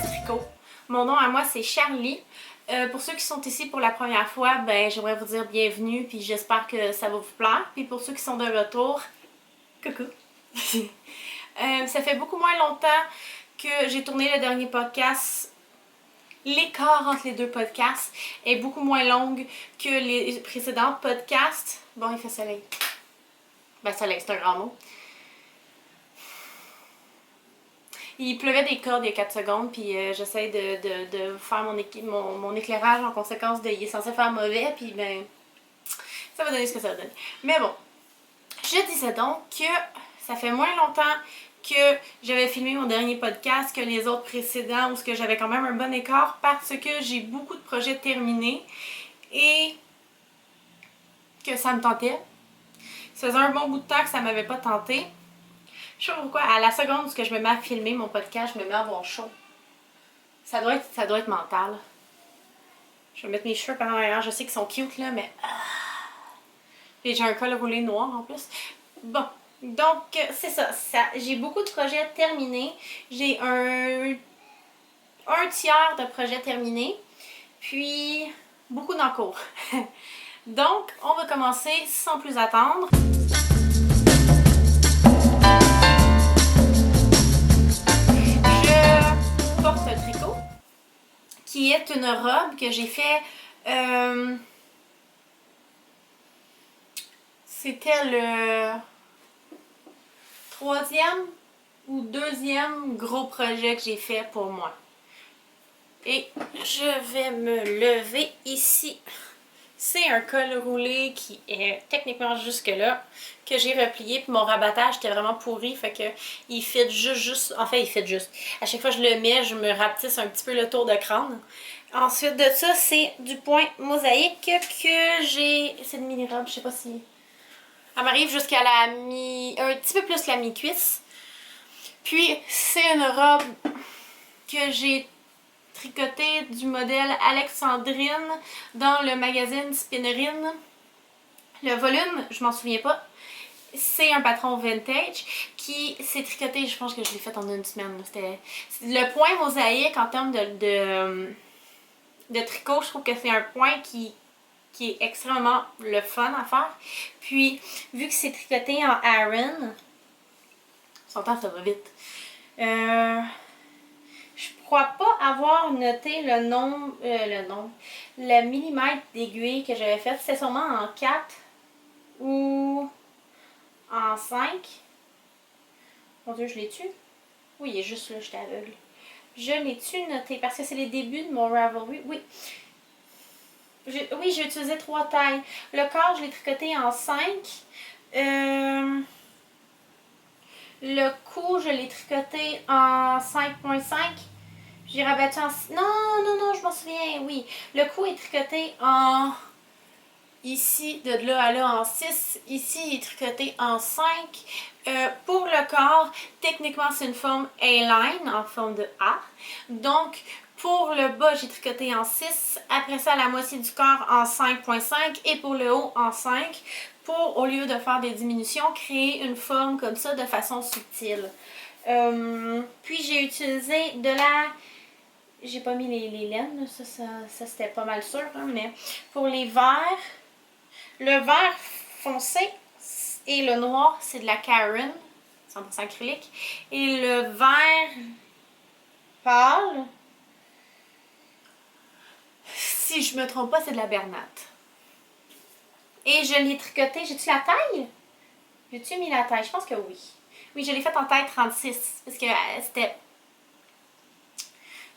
podcast Tricot. Mon nom à moi c'est Charlie. Pour ceux qui sont ici pour la première fois, j'aimerais vous dire bienvenue, puis j'espère que ça va vous plaire. Puis pour ceux qui sont de retour, coucou! Ça fait beaucoup moins longtemps que j'ai tourné le dernier podcast. L'écart entre les deux podcasts est beaucoup moins longue que les précédents podcasts. Bon, il fait soleil. Soleil, c'est un grand mot. Il pleuvait des cordes il y a 4 secondes, puis j'essaie de faire mon éclairage en conséquence il est censé faire mauvais, puis ça va donner ce que ça va donner. Mais bon, je disais donc que ça fait moins longtemps que j'avais filmé mon dernier podcast que les autres précédents, où j'avais quand même un bon écart parce que j'ai beaucoup de projets terminés et que ça me tentait. Ça faisait un bon bout de temps que ça m'avait pas tenté. Je sais pas pourquoi, à la seconde où je me mets à filmer mon podcast, je me mets à avoir chaud. Ça doit être mental. Je vais mettre mes cheveux par en arrière. Je sais qu'ils sont cute là, mais... Et j'ai un col roulé noir en plus. Bon, donc c'est ça. J'ai beaucoup de projets terminés. J'ai un tiers de projets terminés. Puis, beaucoup d'encours. Donc, on va commencer sans plus attendre. Je porte un tricot qui est une robe que j'ai fait... C'était le 3e ou 2e gros projet que j'ai fait pour moi. Et je vais me lever ici. C'est un col roulé qui est techniquement jusque là, que j'ai replié, puis mon rabattage était vraiment pourri, fait que il fit juste, en fait il fit juste. À chaque fois que je le mets, je me rapetisse un petit peu le tour de crâne. Ensuite de ça, c'est du point mosaïque que j'ai, c'est une mini robe, je sais pas si... Elle m'arrive jusqu'à un petit peu plus la mi-cuisse. Puis c'est une robe que j'ai tricotée du modèle Alexandrine dans le magazine Spinnerine. Le volume, je m'en souviens pas. C'est un patron vintage qui s'est tricoté, je pense que je l'ai fait en une semaine. C'était le point mosaïque en termes de tricot, je trouve que c'est un point qui est extrêmement le fun à faire. Puis, vu que c'est tricoté en Aran, son temps ça va vite. Je crois pas avoir noté le millimètre d'aiguille que j'avais fait. C'était sûrement en 4 ou en 5. Mon Dieu, je l'ai-tu? Oui, il est juste là, j'étais aveugle. Je l'ai-tu noté parce que c'est les débuts de mon Ravelry? Oui. Oui, j'ai utilisé 3 tailles. Le corps, je l'ai tricoté en 5. Le cou, je l'ai tricoté en 5.5. J'ai rabattu en... Non, je m'en souviens, oui. Le cou est tricoté en... Ici, de là à là, en 6. Ici, il est tricoté en 5. Pour le corps, techniquement, c'est une forme A-line, en forme de A. Donc, pour le bas, j'ai tricoté en 6. Après ça, la moitié du corps en 5.5. Et pour le haut, en 5. Pour, au lieu de faire des diminutions, créer une forme comme ça de façon subtile. Puis, j'ai utilisé de la... J'ai pas mis les laines, ça c'était pas mal sûr, hein, mais pour les verts, le vert foncé et le noir, c'est de la Caron, 100% acrylique. Et le vert pâle, si je me trompe pas, c'est de la Bernat. Et je l'ai tricoté, j'ai-tu la taille? J'ai-tu mis la taille? Je pense que oui. Oui, je l'ai faite en taille 36, parce que c'était...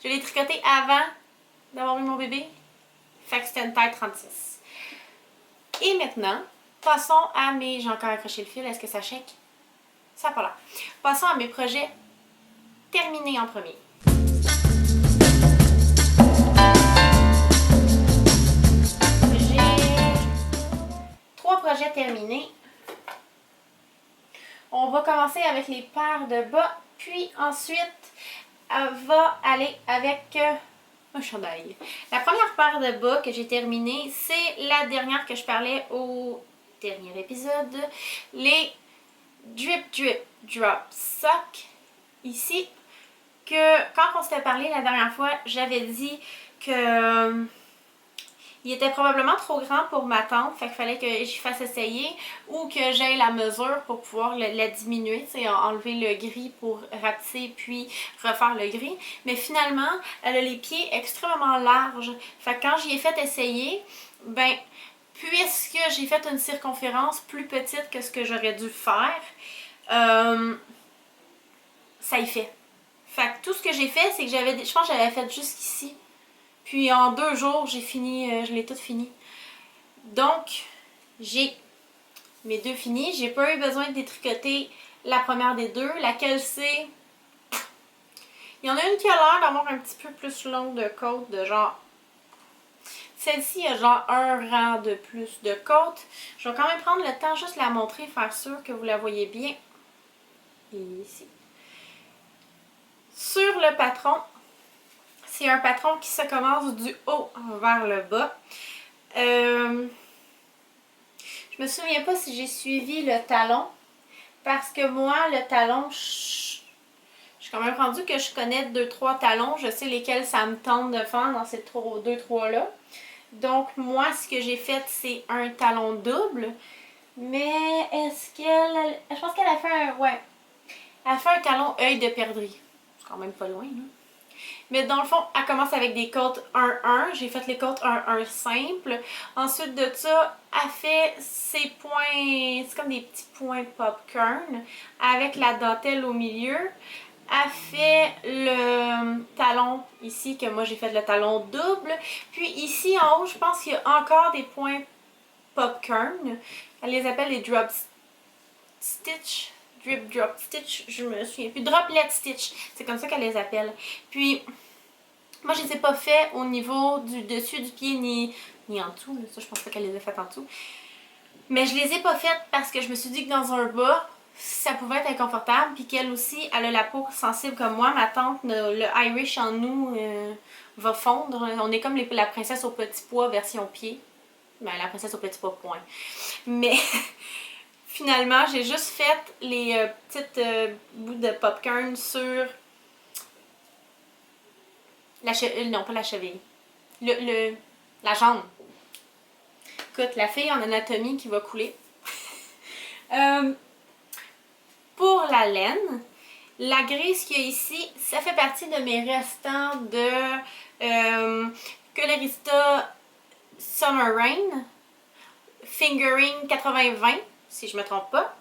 Je l'ai tricoté avant d'avoir eu mon bébé, fait que c'était une taille 36. Et maintenant, passons à mes... J'ai encore accroché le fil, est-ce que ça shake? Ça n'a pas l'air. Passons à mes projets terminés en premier. J'ai 3 projets terminés. On va commencer avec les paires de bas, puis ensuite, on va aller avec un chandail. La première paire de bas que j'ai terminée, c'est la dernière que je parlais au dernier épisode. Les Drip Drop Sock. Ici, que quand on s'était parlé la dernière fois, j'avais dit que il était probablement trop grand pour ma tante, fait qu'il fallait que j'y fasse essayer ou que j'aie la mesure pour pouvoir la diminuer, c'est enlever le gris pour rapetisser puis refaire le gris. Mais finalement, elle a les pieds extrêmement larges, fait que quand j'y ai fait essayer, ben puisque j'ai fait une circonférence plus petite que ce que j'aurais dû faire, ça y fait. Fait que tout ce que j'ai fait, c'est que je pense que j'avais fait jusqu'ici. Puis en 2 jours, j'ai fini, je l'ai tout fini. Donc, j'ai mes 2 finis. J'ai pas eu besoin de détricoter la première des 2. Laquelle c'est? Il y en a une qui a l'air d'avoir un petit peu plus longue de côte, de genre... Celle-ci a genre un rang de plus de côte. Je vais quand même prendre le temps juste de la montrer, faire sûr que vous la voyez bien. Et ici. Sur le patron, c'est un patron qui se commence du haut vers le bas. Je me souviens pas si j'ai suivi le talon, parce que moi, le talon, je suis quand même rendue que je connais 2-3 talons. Je sais lesquels ça me tente de faire dans ces 2-3-là. Donc, moi, ce que j'ai fait, c'est un talon double. Mais est-ce qu'elle... Je pense qu'elle a fait un... Ouais. Elle a fait un talon œil de perdrix. C'est quand même pas loin, là. Mais dans le fond, elle commence avec des côtes 1-1. J'ai fait les côtes 1-1 simples. Ensuite de ça, elle fait ses points, c'est comme des petits points popcorn avec la dentelle au milieu. Elle fait le talon ici, que moi j'ai fait le talon double. Puis ici en haut, je pense qu'il y a encore des points popcorn. Elle les appelle les drop stitch. Drop stitch, je me souviens plus. Droplet stitch, c'est comme ça qu'elle les appelle. Puis, moi je les ai pas fait au niveau du dessus du pied ni en dessous. Ça, je pense pas qu'elle les ait faites en dessous. Mais je les ai pas faites parce que je me suis dit que dans un bas, ça pouvait être inconfortable. Puis qu'elle aussi, elle a la peau sensible comme moi. Ma tante, le Irish en nous va fondre. On est comme la princesse au petit pois version pied. Ben, la princesse au petit pois, point. Mais... Finalement, j'ai juste fait les petites bouts de popcorn sur la cheville. Non, pas la cheville. La jambe. Écoute, la fille en anatomie qui va couler. Pour la laine, la grise qu'il y a ici, ça fait partie de mes restants de Colorista Summer Rain Fingering 80-20. Si je me trompe pas,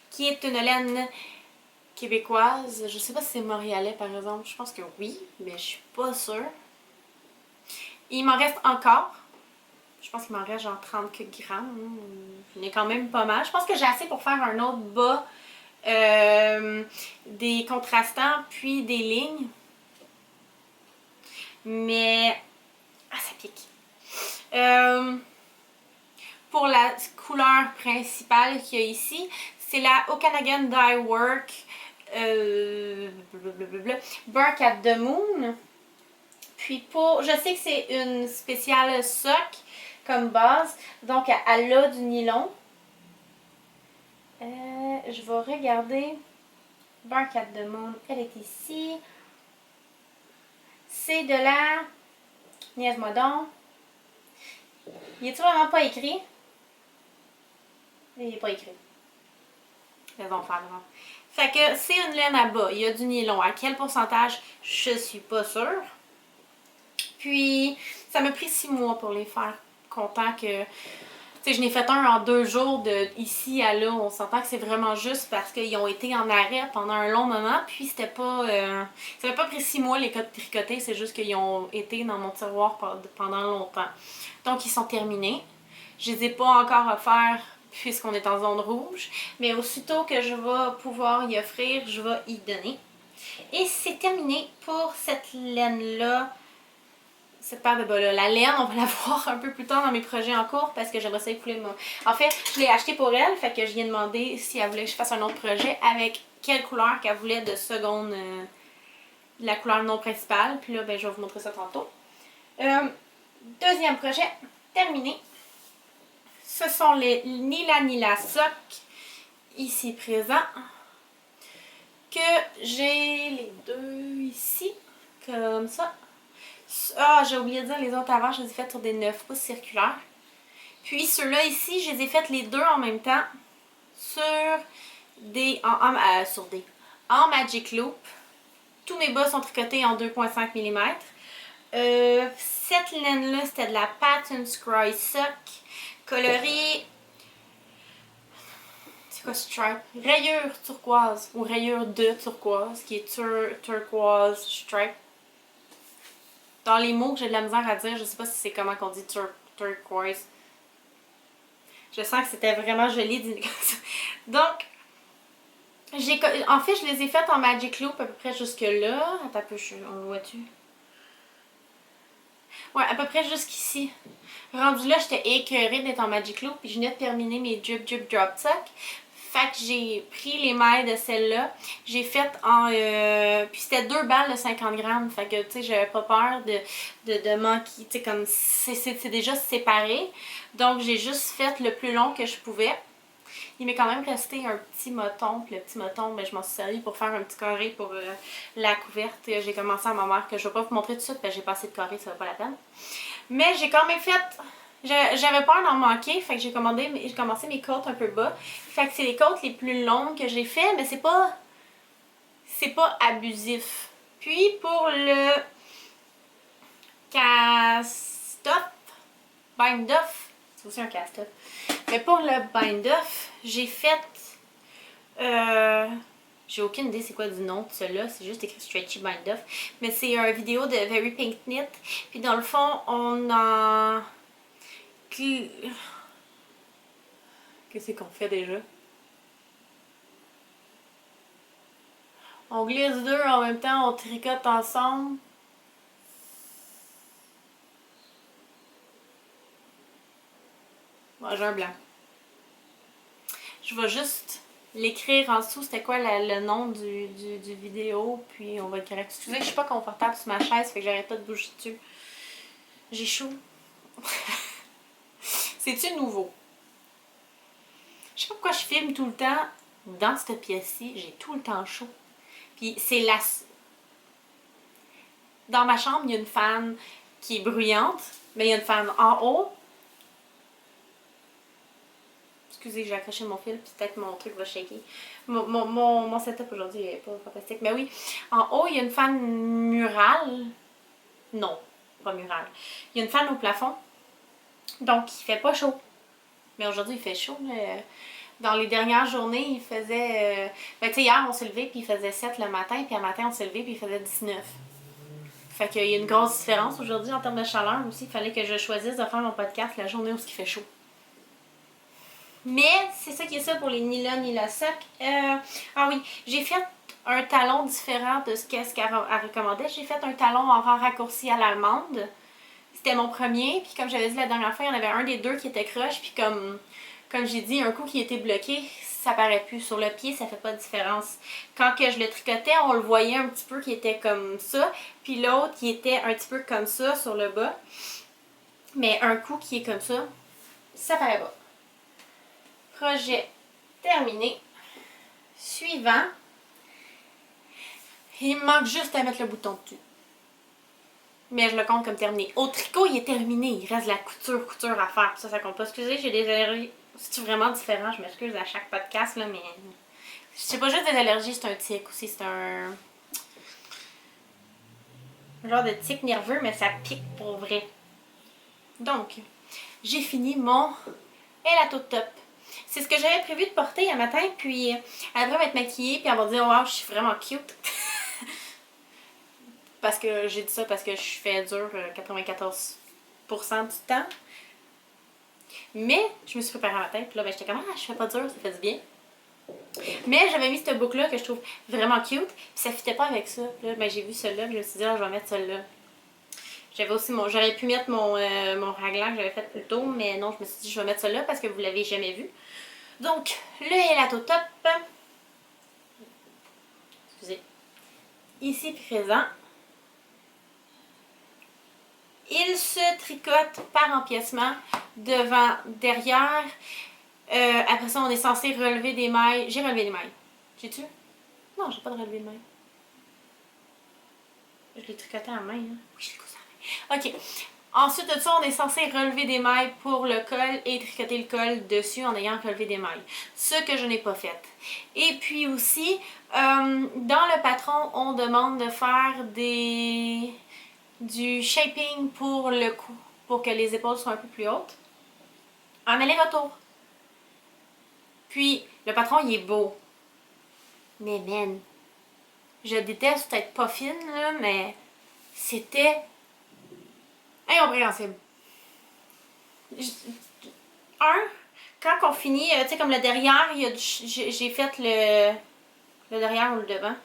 qui est une laine québécoise. Je sais pas si c'est montréalais par exemple, je pense que oui, mais je suis pas sûre. Il m'en reste encore. Je pense qu'il m'en reste genre 30 grammes. J'en ai quand même pas mal. Je pense que j'ai assez pour faire un autre bas, des contrastants, puis des lignes. Mais... Ah, ça pique. Pour la couleur principale qu'il y a ici, c'est la Okanagan Dye Work Bark at the Moon. Puis pour, je sais que c'est une spéciale sock comme base, donc elle a du nylon. Je vais regarder. Bark at the Moon, elle est ici. C'est de la... Niaise-moi donc. Il est-tu vraiment pas écrit? Il n'est pas écrit. Raison faire devant. Fait que c'est une laine à bas. Il y a du nylon. À quel pourcentage? Je suis pas sûre. Puis, ça m'a pris 6 mois pour les faire. Content que... Tu sais, je n'ai fait un en 2 jours de ici à là. On s'entend que c'est vraiment juste parce qu'ils ont été en arrêt pendant un long moment. Puis, c'était pas... ça m'a pas pris 6 mois les codes tricotés. C'est juste qu'ils ont été dans mon tiroir pendant longtemps. Donc, ils sont terminés. Je les ai pas encore offerts puisqu'on est en zone rouge. Mais aussitôt que je vais pouvoir y offrir, je vais y donner. Et c'est terminé pour cette laine-là. Cette paire de bas-là. La laine, on va la voir un peu plus tard dans mes projets en cours parce que j'aimerais ça écouler mon... En fait, je l'ai acheté pour elle, fait que je viens demander si elle voulait que je fasse un autre projet avec quelle couleur qu'elle voulait de seconde... la couleur non principale. Puis là, ben, je vais vous montrer ça tantôt. Deuxième projet, terminé. Ce sont les Nila Nila Sock, ici présents. que j'ai les deux ici, comme ça. Ah, j'ai oublié de dire, les autres avant, je les ai faites sur des 9 pouces circulaires. Puis ceux-là ici, je les ai faites les deux en même temps sur des... en Magic Loop. Tous mes bas sont tricotés en 2,5 mm. Cette laine-là, c'était de la Pattern Scry Sock colorée... C'est quoi stripe? Rayure turquoise ou rayure de turquoise, qui est turquoise stripe. Dans les mots que j'ai de la misère à dire, je sais pas si c'est comment qu'on dit turquoise. Je sens que c'était vraiment joli dit comme ça. Donc, en fait, je les ai faites en Magic Loop à peu près jusque là. Attends un peu, on le voit-tu? Ouais, à peu près jusqu'ici. Rendu là, j'étais écœurée d'être en Magic Loop, puis je venais de terminer mes Drip Drop Tuck. Fait que j'ai pris les mailles de celle-là. J'ai fait en... puis c'était 2 balles de 50 grammes. Fait que, tu sais, j'avais pas peur de manquer. Tu sais, comme c'est déjà séparé. Donc, j'ai juste fait le plus long que je pouvais. Il m'est quand même resté un petit moton. Puis le petit moton, ben, je m'en suis servi pour faire un petit carré pour la couverte. J'ai commencé à ma mère que je vais pas vous montrer tout de suite, parce que j'ai pas assez de carré, ça va pas la peine. Mais j'ai quand même fait... J'avais peur d'en manquer, fait que j'ai commencé mes côtes un peu bas. Fait que c'est les côtes les plus longues que j'ai fait, mais c'est pas abusif. Puis pour le cast-off, bind-off, c'est aussi un cast-off. Mais pour le bind-off, j'ai fait... j'ai aucune idée c'est quoi du nom de celui-là, c'est juste écrit Stretchy Bind-off. Mais c'est une vidéo de Very Pink Knit. Puis dans le fond, on en... Qu'est-ce qu'on fait déjà? On glisse deux en même temps, on tricote ensemble. Bon, j'ai un blanc. Je vais juste l'écrire en dessous, c'était quoi le nom du vidéo, puis on va le correcter. Excusez, je suis pas confortable sur ma chaise, fait que j'arrête pas de bouger dessus. J'ai chaud. C'est-tu nouveau? Je sais pas pourquoi je filme tout le temps dans cette pièce-ci, j'ai tout le temps chaud. Puis c'est la... Dans ma chambre, il y a une fan qui est bruyante, mais il y a une fan en haut. Excusez, j'ai accroché mon fil, puis peut-être mon truc va shaker. Mon setup aujourd'hui est pas fantastique. Mais oui, en haut, il y a une fan murale. Non, pas murale. Il y a une fan au plafond. Donc, il fait pas chaud. Mais aujourd'hui, il fait chaud. Dans les dernières journées, il faisait... ben, tu sais, hier, on s'est levé, puis il faisait 7 le matin. Puis un matin, on s'est levé, puis il faisait 19. Fait qu'il y a une grosse différence aujourd'hui en termes de chaleur aussi. Il fallait que je choisisse de faire mon podcast la journée où il fait chaud. Mais c'est ça qui est ça pour les nylon et la sock. Ah oui, j'ai fait un talon différent de ce qu'elle recommandait. J'ai fait un talon en rang raccourci à l'allemande. C'était mon premier. Puis comme j'avais dit la dernière fois, il y en avait un des deux qui était croche. Puis comme j'ai dit, un coup qui était bloqué, ça paraît plus. Sur le pied, ça fait pas de différence. Quand que je le tricotais, on le voyait un petit peu qui était comme ça. Puis l'autre qui était un petit peu comme ça sur le bas. Mais un coup qui est comme ça paraît pas. Projet terminé. Suivant. Il me manque juste à mettre le bouton dessus. Mais je le compte comme terminé. Au tricot, il est terminé. Il reste la couture à faire. Ça compte pas. Excusez, j'ai des allergies. C'est vraiment différent. Je m'excuse à chaque podcast, là, mais... C'est pas juste des allergies, c'est un tic aussi. C'est un genre de tic nerveux, mais ça pique pour vrai. Donc, j'ai fini mon Elato Top. C'est ce que j'avais prévu de porter un matin, puis elle va m'être maquillée, puis elle va dire « Wow, je suis vraiment cute! » Parce que j'ai dit ça parce que je fais dur 94% du temps. Mais je me suis préparée à matin, puis là, ben, j'étais comme « Ah, je fais pas dur, ça fait du bien. » Mais j'avais mis ce book-là que je trouve vraiment cute, puis ça fitait pas avec ça. Puis là, ben, j'ai vu celle-là, puis je me suis dit « Ah, je vais mettre celle-là. » J'avais aussi j'aurais pu mettre mon raglan que j'avais fait plus tôt, mais non, je me suis dit « Je vais mettre celle-là parce que vous l'avez jamais vu. » Donc, le Elato Top, excusez, ici présent, il se tricote par empiècement, devant, derrière. Après ça, on est censé relever des mailles. J'ai relevé des mailles. J'ai-tu? Non, j'ai pas de relevé de maille. Je l'ai tricoté à la main. Hein. Oui, je l'ai cousu à la main. OK. Ensuite de ça, on est censé relever des mailles pour le col et tricoter le col dessus en ayant relevé des mailles. Ce que je n'ai pas fait. Et puis aussi, dans le patron, on demande de faire du shaping pour le cou, pour que les épaules soient un peu plus hautes. En aller-retour. Puis, le patron, il est beau. Mais man, je déteste être pas fine, là, mais c'était incompréhensible. Quand on finit, tu sais, comme le derrière, j'ai fait le derrière ou le devant.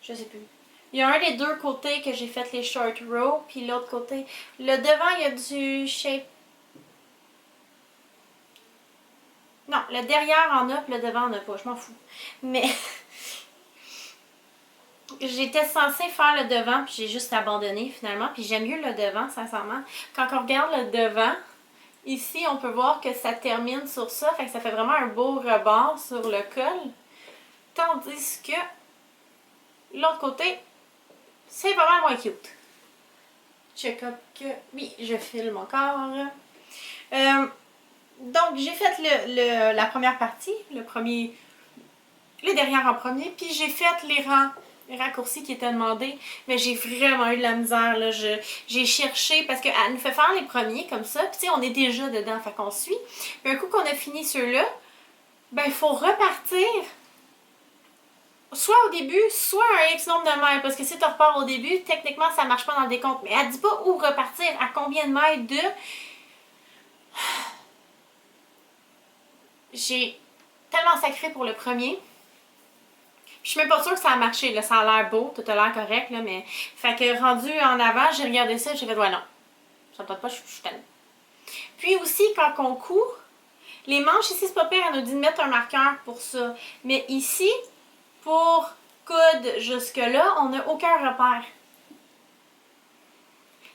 Je sais plus. Il y a un des deux côtés que j'ai fait les short rows, puis l'autre côté. Le devant, il y a du shape. Non, le derrière en a, puis le devant en a pas. Je m'en fous. Mais j'étais censée faire le devant, puis j'ai juste abandonné finalement. Puis j'aime mieux le devant, sincèrement. Quand on regarde le devant, ici, on peut voir que ça termine sur ça. Fait que ça fait vraiment un beau rebord sur le col. Tandis que l'autre côté, c'est pas mal moins cute. Check-up que... Oui, je filme encore. Donc, j'ai fait la première partie, les derrière en premier, puis j'ai fait les raccourcis qui étaient demandés, mais j'ai vraiment eu de la misère, là. J'ai cherché, parce qu'elle nous fait faire les premiers comme ça, puis tu sais, on est déjà dedans, fait qu'on suit. Puis un coup qu'on a fini ceux-là, ben, il faut repartir, soit au début, soit un X nombre de mètres, parce que si tu repars au début, techniquement, ça marche pas dans le décompte, mais elle dit pas où repartir, à combien de mètres de... J'ai tellement sacré pour le premier. Je suis même pas sûre que ça a marché, là. Ça a l'air beau, tout a l'air correct, là, mais... Fait que rendu en avant, j'ai regardé ça, j'ai fait, ouais, non. Ça me tente pas, je suis tannée. Puis aussi, quand on coud, les manches ici, c'est pas pire, elle nous dit de mettre un marqueur pour ça. Mais ici, pour coudre jusque-là, on n'a aucun repère.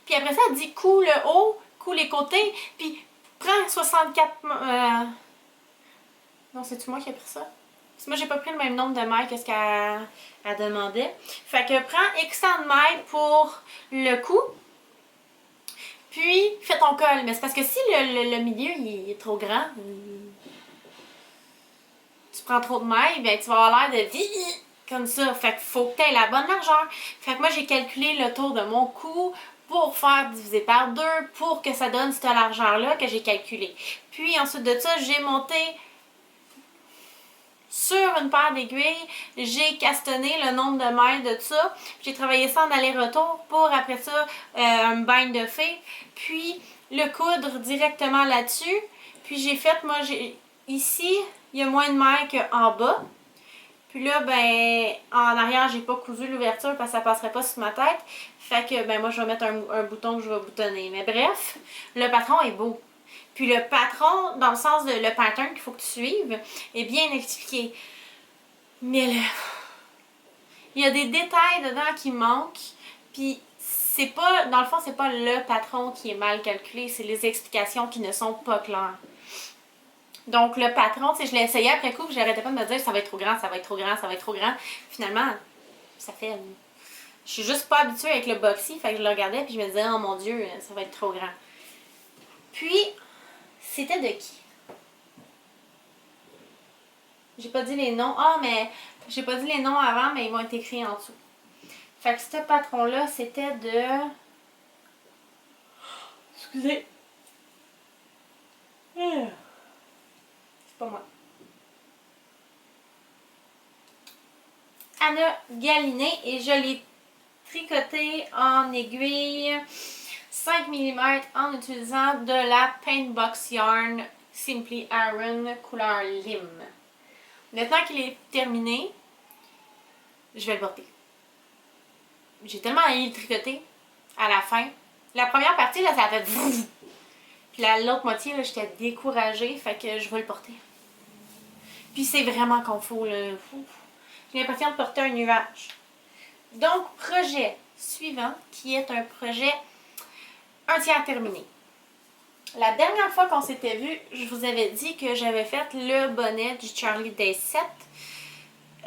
Puis après ça, elle dit coud le haut, coud les côtés, puis prends 64... Non, c'est-tu moi qui ai pris ça? Parce que moi, j'ai pas pris le même nombre de mailles que ce qu'elle demandait. Fait que prends X temps de mailles pour le cou. Puis, fais ton col. Mais c'est parce que si le milieu il est trop grand, tu prends trop de mailles, ben tu vas avoir l'air de comme ça. Fait qu'il faut que tu aies la bonne largeur. Fait que moi, j'ai calculé le tour de mon cou pour faire diviser par 2 pour que ça donne cette largeur-là que j'ai calculée. Puis, ensuite de ça, j'ai monté sur une paire d'aiguilles, j'ai castonné le nombre de mailles de ça. J'ai travaillé ça en aller-retour pour après ça un bind de fée. Puis le coudre directement là-dessus. Puis j'ai fait, moi, ici, il y a moins de mailles qu'en bas. Puis là, ben, en arrière, j'ai pas cousu l'ouverture parce que ça passerait pas sur ma tête. Fait que, ben, moi, je vais mettre un bouton que je vais boutonner. Mais bref, le patron est beau. Puis le patron, dans le sens de le pattern qu'il faut que tu suives, est bien expliqué. Mais là, il y a des détails dedans qui manquent. Puis c'est pas, dans le fond, c'est pas le patron qui est mal calculé, c'est les explications qui ne sont pas claires. Donc le patron, tu sais, je l'ai essayé après coup, j'arrêtais pas de me dire ça va être trop grand, ça va être trop grand, ça va être trop grand. Finalement, ça fait... Je suis juste pas habituée avec le boxy, fait que je le regardais puis je me disais, oh mon Dieu, ça va être trop grand. Puis, c'était de qui? J'ai pas dit les noms. Ah, mais j'ai pas dit les noms avant, mais ils vont être écrits en dessous. Fait que ce patron-là, c'était de... Excusez. C'est pas moi. Anna Galiné et je l'ai tricoté en aiguille 5 mm en utilisant de la Paintbox Yarn Simply Iron couleur lime. Maintenant qu'il est terminé, je vais le porter. J'ai tellement aimé le tricoter à la fin. La première partie, là, ça a fait... Puis l'autre moitié, là, j'étais découragée, fait que je vais le porter. Puis c'est vraiment confort, là. J'ai l'impression de porter un nuage. Donc, projet suivant, qui est un projet un tiers terminé. La dernière fois qu'on s'était vu, je vous avais dit que j'avais fait le bonnet du Charlie Day 7.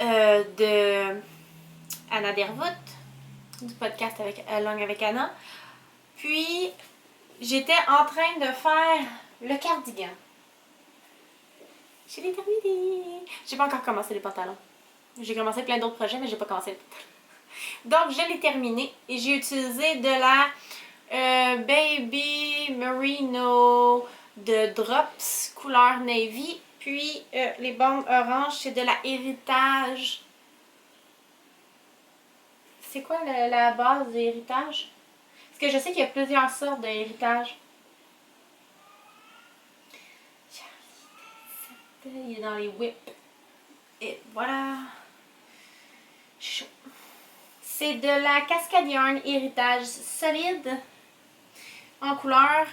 de Anna Dervoot, du podcast avec Langue avec Anna. Puis, j'étais en train de faire le cardigan. Je l'ai terminé. J'ai pas encore commencé les pantalons. J'ai commencé plein d'autres projets, mais j'ai pas commencé les pantalons. Donc, je l'ai terminé et j'ai utilisé de la Baby Merino de Drops couleur navy. Puis, les bandes oranges, c'est de la Héritage. C'est quoi la base de Héritage? Parce que je sais qu'il y a plusieurs sortes de Héritage. Il est dans les whips. Et voilà. Chaud. C'est de la Cascade Yarn Héritage solide en couleur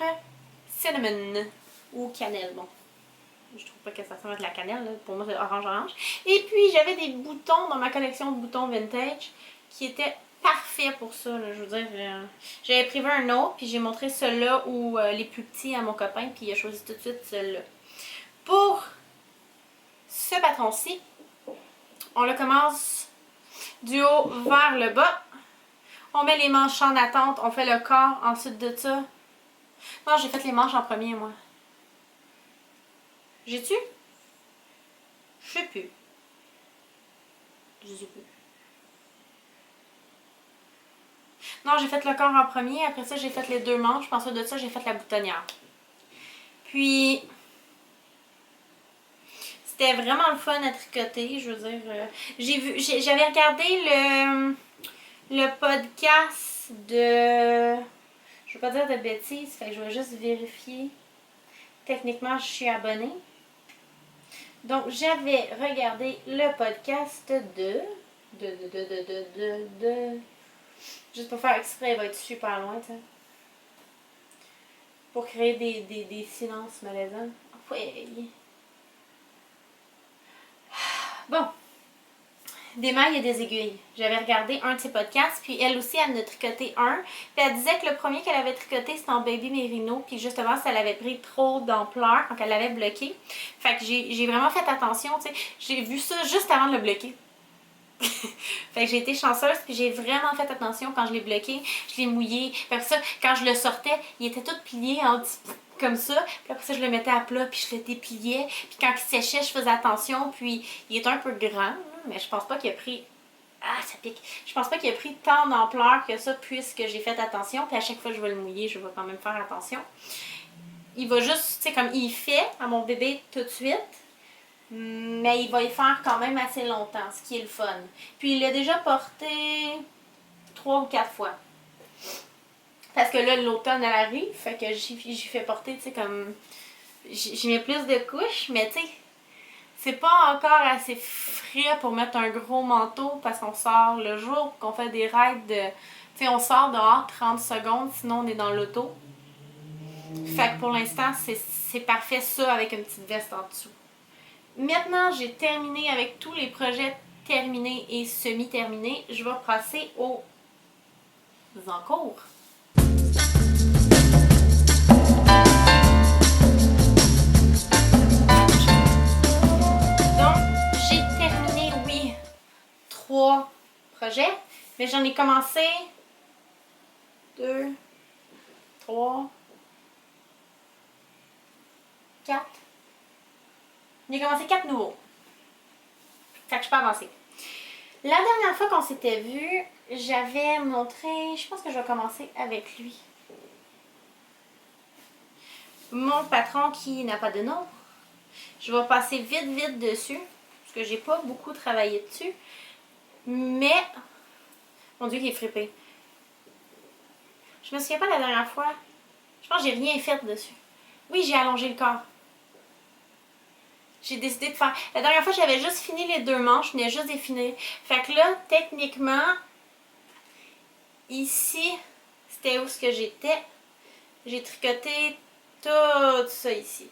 cinnamon ou cannelle. Bon, je trouve pas que ça ressemble à de la cannelle. Là. Pour moi, c'est orange-orange. Et puis, j'avais des boutons dans ma collection de boutons vintage qui étaient parfaits pour ça. Là. Je veux dire, j'avais prévu un autre, puis j'ai montré celui-là ou les plus petits à mon copain, puis il a choisi tout de suite celui-là. Pour ce patron-ci, on le commence du haut vers le bas. On met les manches en attente, on fait le corps ensuite de ça. Non, j'ai fait les manches en premier, moi. J'ai-tu? Je sais plus. Je sais plus. Non, j'ai fait le corps en premier. Après ça, j'ai fait les deux manches. Puis ensuite de ça, j'ai fait la boutonnière. Puis, c'était vraiment le fun à tricoter. Je veux dire, j'avais regardé le podcast de... Je veux pas dire de bêtises, fait que je vais juste vérifier. Techniquement, je suis abonnée. Donc, j'avais regardé le podcast de... Juste pour faire exprès, il va être super loin, tu sais. Pour créer des silences malaisants. Ouais. Bon. Des mailles et des aiguilles. J'avais regardé un de ses podcasts, puis elle aussi, elle en a tricoté un. Puis elle disait que le premier qu'elle avait tricoté, c'était en Baby Merino, puis justement, ça l'avait pris trop d'ampleur quand elle l'avait bloqué. Fait que j'ai vraiment fait attention, tu sais. J'ai vu ça juste avant de le bloquer. Fait que j'ai été chanceuse, puis j'ai vraiment fait attention quand je l'ai bloqué. Je l'ai mouillé. Puis après ça, quand je le sortais, il était tout plié en petit comme ça. Puis après ça, je le mettais à plat, puis je le dépliais. Puis quand il séchait, je faisais attention. Puis il était un peu grand, mais je pense pas qu'il a pris... Ah, ça pique. Je pense pas qu'il a pris tant d'ampleur que ça, puisque j'ai fait attention. Puis à chaque fois que je vais le mouiller, je vais quand même faire attention. Il va juste, tu sais, comme il fait à mon bébé tout de suite. Mais il va y faire quand même assez longtemps, ce qui est le fun. Puis il l'a déjà porté 3 ou 4 fois. Parce que là, l'automne elle arrive, fait que j'y fais porter, tu sais, comme... J'y mets plus de couches, mais tu sais, c'est pas encore assez frais pour mettre un gros manteau parce qu'on sort le jour, qu'on fait des raids de... Tu sais, on sort dehors 30 secondes, sinon on est dans l'auto. Fait que pour l'instant, c'est parfait ça avec une petite veste en dessous. Maintenant, j'ai terminé avec tous les projets terminés et semi-terminés. Je vais passer aux encours. Donc, j'ai terminé, oui, 3 projets, mais j'en ai commencé 2, 3, 4. J'ai commencé 4 nouveaux. Fait que je peux avancer. La dernière fois qu'on s'était vu, j'avais montré... Je pense que je vais commencer avec lui. Mon patron qui n'a pas de nom. Je vais passer vite dessus. Parce que j'ai pas beaucoup travaillé dessus. Mais... Mon Dieu, qu'il est frippé. Je me souviens pas la dernière fois. Je pense que j'ai rien fait dessus. Oui, j'ai allongé le corps. J'ai décidé de faire... La dernière fois, j'avais juste fini les 2 manches. Je venais juste de les finir. Fait que là, techniquement, ici, c'était où ce que j'étais. J'ai tricoté tout ça ici.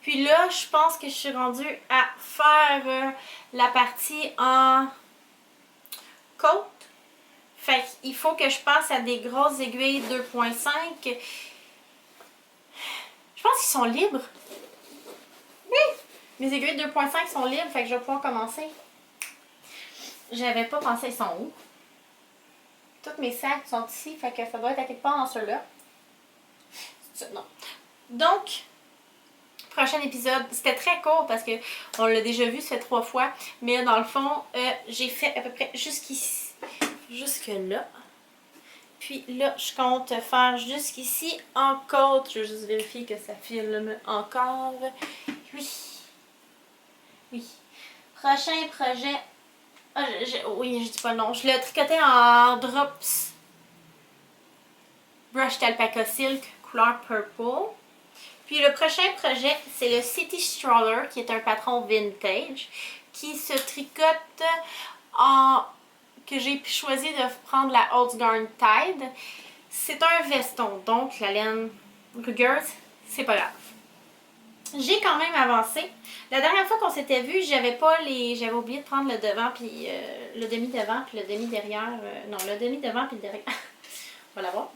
Puis là, je pense que je suis rendue à faire la partie en côte. Fait qu'il faut que je passe à des grosses aiguilles 2.5. Je pense qu'ils sont libres. Oui! Mes aiguilles 2.5 sont libres, fait que je vais pouvoir commencer. j'avais pas pensé, ils sont où? Tous mes sacs sont ici, fait que ça doit être à quelque part dans ceux-là. Non. Donc, prochain épisode, c'était très court parce que on l'a déjà vu, ça fait 3 fois. Mais dans le fond, j'ai fait à peu près jusqu'ici, jusque là. Puis là, je compte faire jusqu'ici encore. Je vais juste vérifier que ça filme encore. Oui. Oui. Prochain projet. Ah, oui, je dis pas le nom. Je l'ai tricoté en drops Brushed Alpaca Silk couleur purple. Puis le prochain projet, c'est le City Stroller, qui est un patron vintage, qui se tricote en... que j'ai choisi de prendre la Holzgarn Tide. C'est un veston, donc la laine rugueuse, c'est pas grave. J'ai quand même avancé. La dernière fois qu'on s'était vu, j'avais oublié de prendre le devant puis le demi devant puis le demi derrière. Non, le demi devant puis le derrière. On va l'avoir.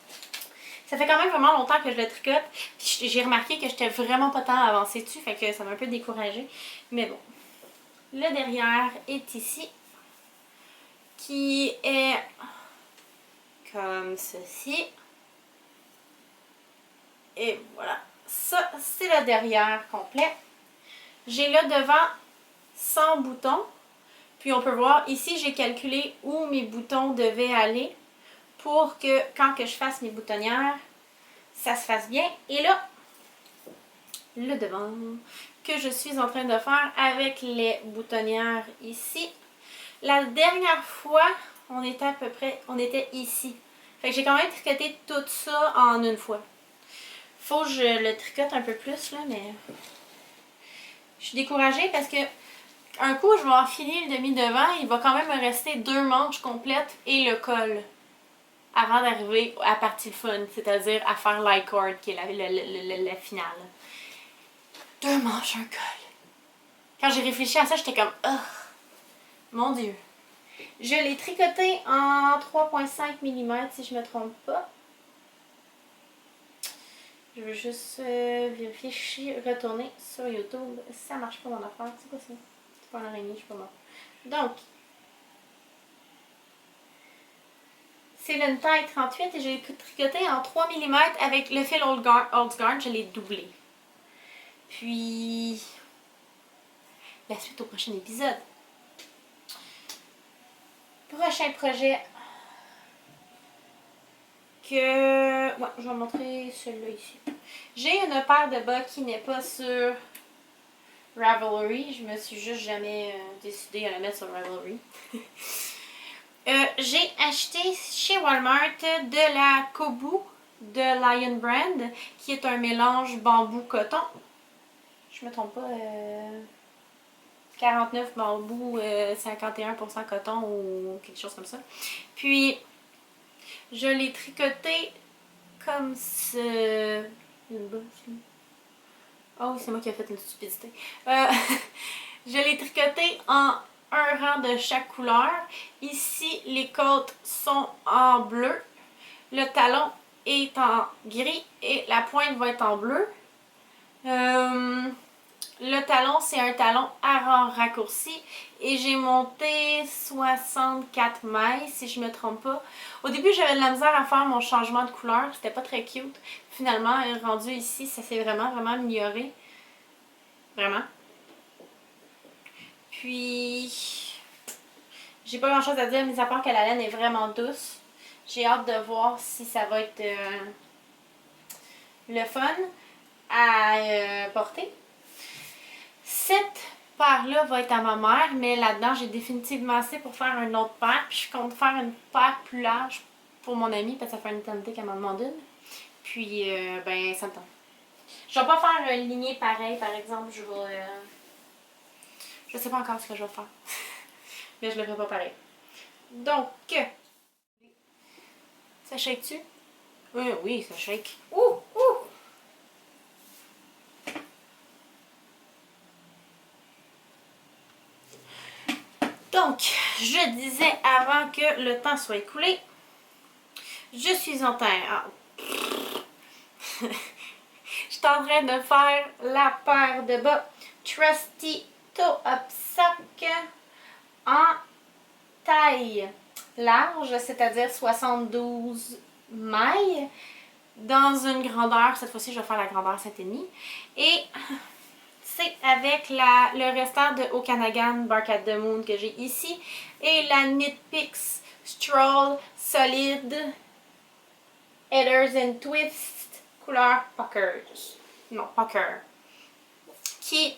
Ça fait quand même vraiment longtemps que je le tricote. Puis j'ai remarqué que j'étais vraiment pas tant avancée dessus, fait que ça m'a un peu découragée. Mais bon. Le derrière est ici. Qui est comme ceci. Et voilà. Ça, c'est le derrière complet. J'ai le devant sans boutons. Puis on peut voir, ici, j'ai calculé où mes boutons devaient aller pour que quand que je fasse mes boutonnières, ça se fasse bien. Et là, le devant que je suis en train de faire avec les boutonnières ici. La dernière fois, on était ici. Fait que j'ai quand même tricoté tout ça en une fois. Faut que je le tricote un peu plus là, mais je suis découragée parce que un coup je vais enfiler le demi-devant, il va quand même me rester 2 manches complètes et le col avant d'arriver à la partie fun, c'est-à-dire à faire l'icord qui est la finale. 2 manches, un col. Quand j'ai réfléchi à ça, j'étais comme oh, mon Dieu. Je l'ai tricoté en 3,5 mm si je me trompe pas. Je veux juste vérifier, retourner sur YouTube. Ça marche pas mon affaire. C'est quoi ça? C'est pas une araignée, je sais pas moi. Donc, c'est une taille 38 et j'ai tricoté en 3 mm avec le fil Holzgarn, je l'ai doublé. Puis, la suite au prochain épisode. Prochain projet que... Ouais, je vais montrer celui-là ici. J'ai une paire de bas qui n'est pas sur Ravelry. Je me suis juste jamais décidée à la mettre sur Ravelry. J'ai acheté chez Walmart de la Kobu de Lion Brand, qui est un mélange bambou-coton. Je me trompe pas, 49 bambou, 51% coton ou quelque chose comme ça. Puis, je l'ai tricoté comme ce... Oh, c'est moi qui ai fait une stupidité. Je l'ai tricoté en un rang de chaque couleur. Ici, les côtes sont en bleu. Le talon est en gris et la pointe va être en bleu. Le talon, c'est un talon à rang raccourci et j'ai monté 64 mailles, si je me trompe pas. Au début, j'avais de la misère à faire mon changement de couleur, c'était pas très cute. Finalement, rendu ici, ça s'est vraiment amélioré. Vraiment. Puis, j'ai pas grand chose à dire, mais à part que la laine est vraiment douce. J'ai hâte de voir si ça va être le fun à porter. Cette paire-là va être à ma mère, mais là-dedans, j'ai définitivement assez pour faire une autre paire. Puis je compte faire une paire plus large pour mon amie, parce que ça fait une éternité qu'elle m'en demande une. Puis, ben, ça me tente. Je vais pas faire une lignée pareille, par exemple. Je sais pas encore ce que je vais faire. Mais je le ferai pas pareil. Donc, ça shake-tu? Oui, ça shake. Ouh! Donc, je disais avant que le temps soit écoulé, je suis en terre. Je suis en train de faire la paire de bas Trusty Toe Up Sock en taille large, c'est-à-dire 72 mailles, dans une grandeur, cette fois-ci je vais faire la grandeur 7,5. Et c'est avec le restant de Okanagan Bark at the Moon que j'ai ici et la Knit Picks Stroll Solid Headers and Twist couleur Puckers. Non, Pucker. Qui,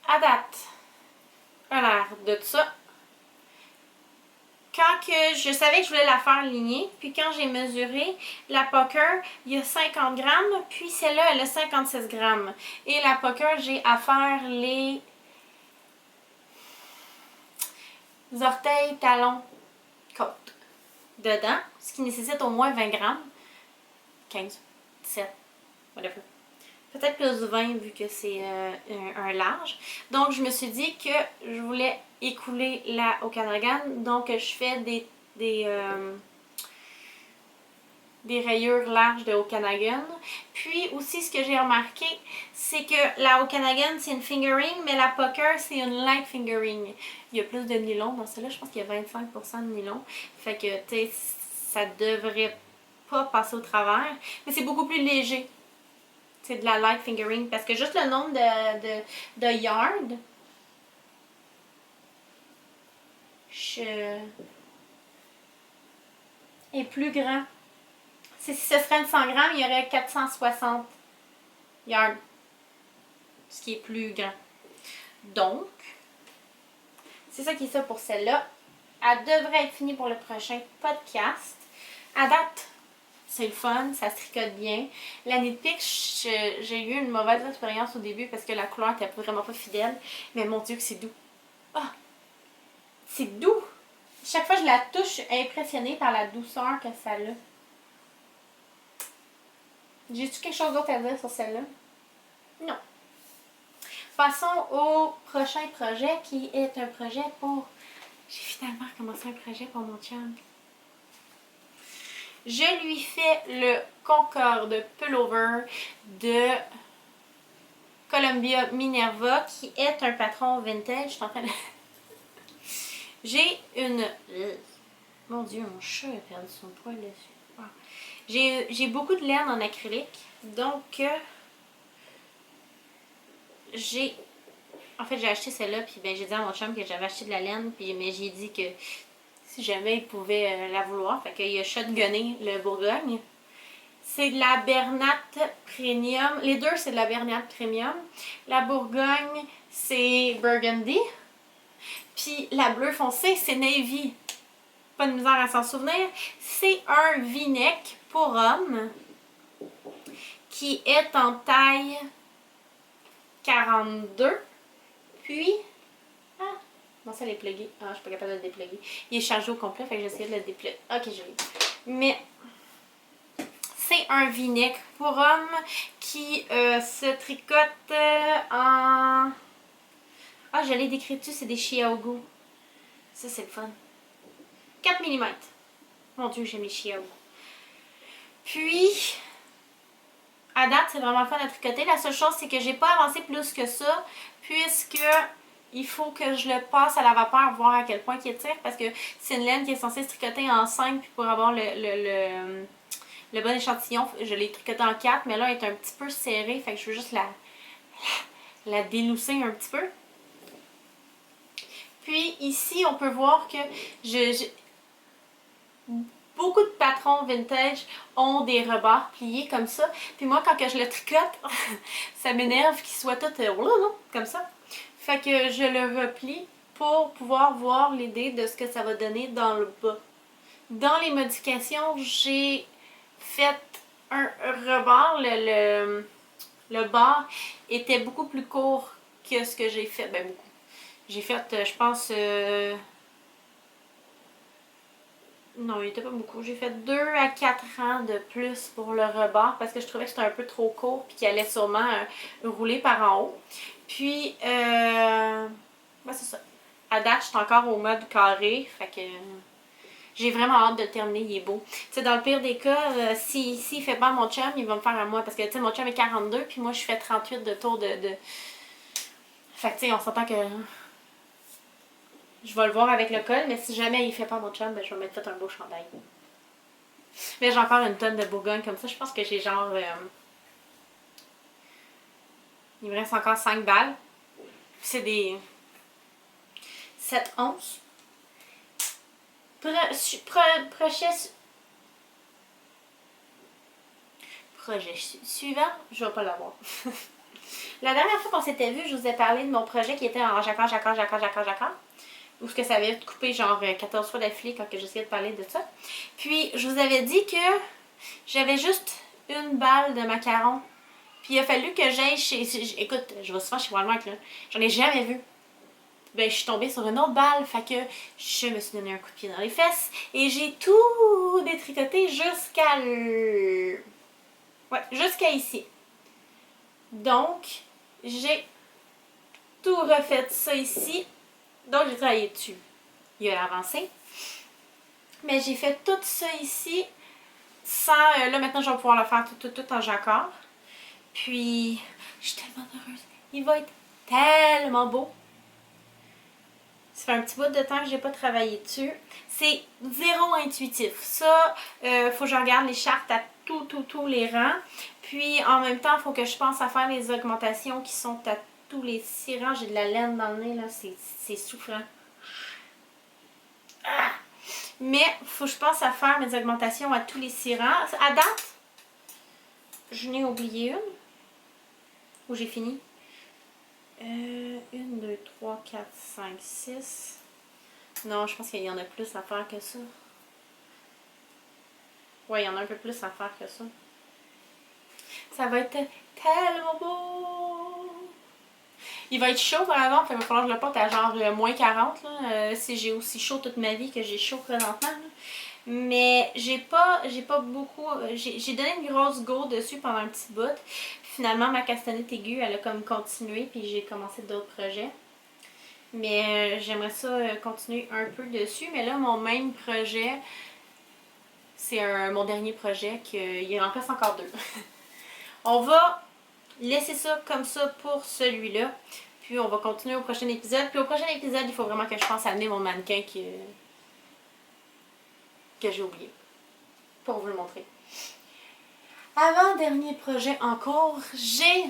à date, a l'air de ça. Quand que je savais que je voulais la faire lignée, puis quand j'ai mesuré la Pucker, il y a 50 grammes, puis celle-là, elle a 56 grammes. Et la Pucker, j'ai à faire les orteils, talons, côte dedans, ce qui nécessite au moins 20 grammes. 15, 17, whatever. Peut-être plus de 20 vu que c'est un large. Donc, je me suis dit que je voulais écouler la Okanagan. Donc, je fais des rayures larges de Okanagan. Puis aussi, ce que j'ai remarqué, c'est que la Okanagan, c'est une fingering, mais la Pucker, c'est une light fingering. Il y a plus de nylon dans celle-là. Je pense qu'il y a 25% de nylon. Fait que, tu sais, ça devrait pas passer au travers. Mais c'est beaucoup plus léger. C'est de la light fingering. Parce que juste le nombre de yards, est plus grand. Si ce serait une 100 grammes, il y aurait 460 yards. Ce qui est plus grand. Donc, c'est ça qui est ça pour celle-là. Elle devrait être finie pour le prochain podcast. À date, c'est le fun, ça se tricote bien. La Knit Pick, j'ai eu une mauvaise expérience au début parce que la couleur était vraiment pas fidèle. Mais mon Dieu que c'est doux. Ah! C'est doux! Chaque fois que je la touche, je suis impressionnée par la douceur que ça a. J'ai-tu quelque chose d'autre à dire sur celle-là? Non. Passons au prochain projet qui est un projet pour... J'ai finalement commencé un projet pour mon chum. Je lui fais le Concorde Pullover de Columbia Minerva qui est un patron vintage. Je suis en train de... J'ai une... Mon Dieu, mon chat a perdu son poil dessus. Wow. J'ai beaucoup de laine en acrylique. Donc, j'ai... En fait, j'ai acheté celle-là, puis ben, j'ai dit à mon chum que j'avais acheté de la laine, puis mais j'ai dit que si jamais il pouvait la vouloir. Fait qu'il a shotgunné le Bourgogne. C'est de la Bernat Premium. Les deux, c'est de la Bernat Premium. La Bourgogne, c'est Burgundy. Puis la bleue foncée, c'est Navy. Pas de misère à s'en souvenir. C'est un V-neck pour homme qui est en taille 42. Puis, non, ça, elle est pluguée. Ah, je suis pas capable de le dépluguer. Il est chargé au complet, fait que j'essaie de le dépluguer. Ok, je l'ai. Mais, c'est un V-neck pour homme qui se tricote en... Ah, je l'ai décrit dessus, c'est des Chiaogu. Ça, c'est le fun. 4 mm. Mon Dieu, j'aime les Chiaogu. Puis, à date, c'est vraiment le fun à tricoter. La seule chose, c'est que j'ai pas avancé plus que ça, puisque il faut que je le passe à la vapeur, voir à quel point il étire, parce que c'est une laine qui est censée se tricoter en 5, puis pour avoir le bon échantillon, je l'ai tricoté en 4, mais là, elle est un petit peu serrée, fait que je veux juste la délousser un petit peu. Puis ici, on peut voir que beaucoup de patrons vintage ont des rebords pliés comme ça. Puis moi, quand que je le tricote, ça m'énerve qu'il soit tout comme ça. Fait que je le replie pour pouvoir voir l'idée de ce que ça va donner dans le bas. Dans les modifications, j'ai fait un rebord. Le bord était beaucoup plus court que ce que j'ai fait. Ben beaucoup. J'ai fait, je pense... Non, il était pas beaucoup. J'ai fait 2 à 4 rangs de plus pour le rebord parce que je trouvais que c'était un peu trop court et qu'il allait sûrement rouler par en haut. Puis, ben c'est ça. À date, je suis encore au mode carré. Fait que j'ai vraiment hâte de le terminer. Il est beau. Tu sais, dans le pire des cas, s'il fait pas mon chum, il va me faire à moi. Parce que, tu sais, mon chum est 42 puis moi, je fais 38 de tour de... Fait que, tu sais, on s'entend que... Je vais le voir avec le col, mais si jamais il fait pas mon chum, ben, je vais mettre tout un beau chandail. Mais j'ai encore une tonne de Bourgogne comme ça. Je pense que j'ai genre... il me reste encore 5 balles. C'est des 7 onces. Projet suivant, je vais pas l'avoir. La dernière fois qu'on s'était vu, je vous ai parlé de mon projet qui était en jacquard. Ou ce que ça avait coupé genre 14 fois d'affilée quand j'essayais de parler de ça. Puis je vous avais dit que j'avais juste une balle de macarons. Puis il a fallu que j'aille chez... Écoute, je vais souvent chez Walmart là. J'en ai jamais vu. Ben je suis tombée sur une autre balle. Fait que je me suis donné un coup de pied dans les fesses. Et j'ai tout détricoté jusqu'à... Ouais, jusqu'à ici. Donc, j'ai tout refait ça ici. Donc, j'ai travaillé dessus. Il a avancé. Mais j'ai fait tout ça ici sans... là, maintenant, je vais pouvoir le faire tout en jacquard. Puis, je suis tellement heureuse. Il va être tellement beau. Ça fait un petit bout de temps que j'ai pas travaillé dessus. C'est zéro intuitif. Ça, faut que je regarde les chartes à tous les rangs. Puis, en même temps, il faut que je pense à faire les augmentations qui sont à tous les 6 rangs. J'ai de la laine dans le nez, là. C'est souffrant. Ah! Mais, faut que je pense à faire mes augmentations à tous les 6 rangs. À date, je n'ai oublié une. Où j'ai fini. 1, 2, 3, 4, 5, 6. Non, je pense qu'il y en a plus à faire que ça. Ouais, il y en a un peu plus à faire que ça. Ça va être tellement beau! Il va être chaud par exemple, il va falloir que je le porte à genre moins 40 là, si j'ai aussi chaud toute ma vie que j'ai chaud présentement. Là. Mais j'ai pas beaucoup. J'ai donné une grosse go dessus pendant un petit bout. Finalement, ma castanette aiguë, elle a comme continué, puis j'ai commencé d'autres projets. Mais j'aimerais ça continuer un peu dessus. Mais là, mon même projet, c'est mon dernier projet, qu'il en reste encore 2. On va laisser ça comme ça pour celui-là. Puis on va continuer au prochain épisode. Puis au prochain épisode, il faut vraiment que je pense à amener mon mannequin que j'ai oublié. Pour vous le montrer. Avant-dernier projet en cours, j'ai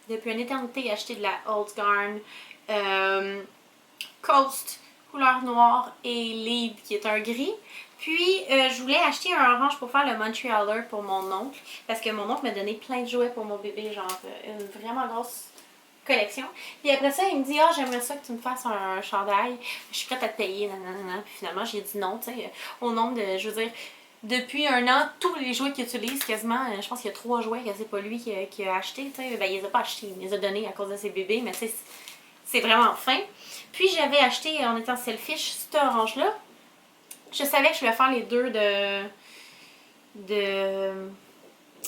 depuis une éternité acheté de la Old Garn Coast couleur noire et Lead qui est un gris. Puis je voulais acheter un orange pour faire le Montrealer pour mon oncle. Parce que mon oncle m'a donné plein de jouets pour mon bébé, genre une vraiment grosse collection. Puis après ça, il me dit « Ah, j'aimerais ça que tu me fasses un chandail. Je suis prête à te payer. » Puis finalement, j'ai dit non, tu sais, au nombre de, je veux dire, depuis un an, tous les jouets qu'il utilise, quasiment, je pense qu'il y a 3 jouets que c'est pas lui qui a acheté, tu sais. Ben, il les a pas achetés, il les a donnés à cause de ses bébés, mais tu sais, c'est vraiment fin. Puis j'avais acheté, en étant selfish, cet orange-là. Je savais que je voulais faire les deux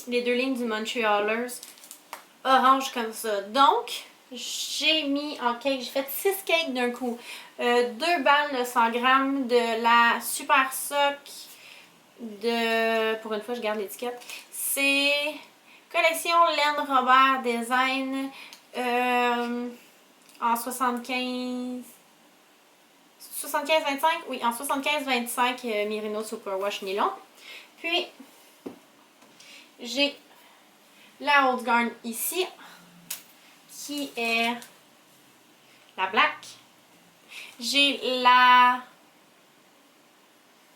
les 2 lignes du Montrealers orange comme ça. Donc, j'ai mis en cake, j'ai fait 6 cakes d'un coup. 2 balles de 100 grammes de la Super Sock de... Pour une fois, je garde l'étiquette. C'est collection Laine Robert Design en 75... 75-25? Oui, en 75-25 Merino Superwash Nylon. Puis, j'ai la Old Garn ici, qui est la black. J'ai la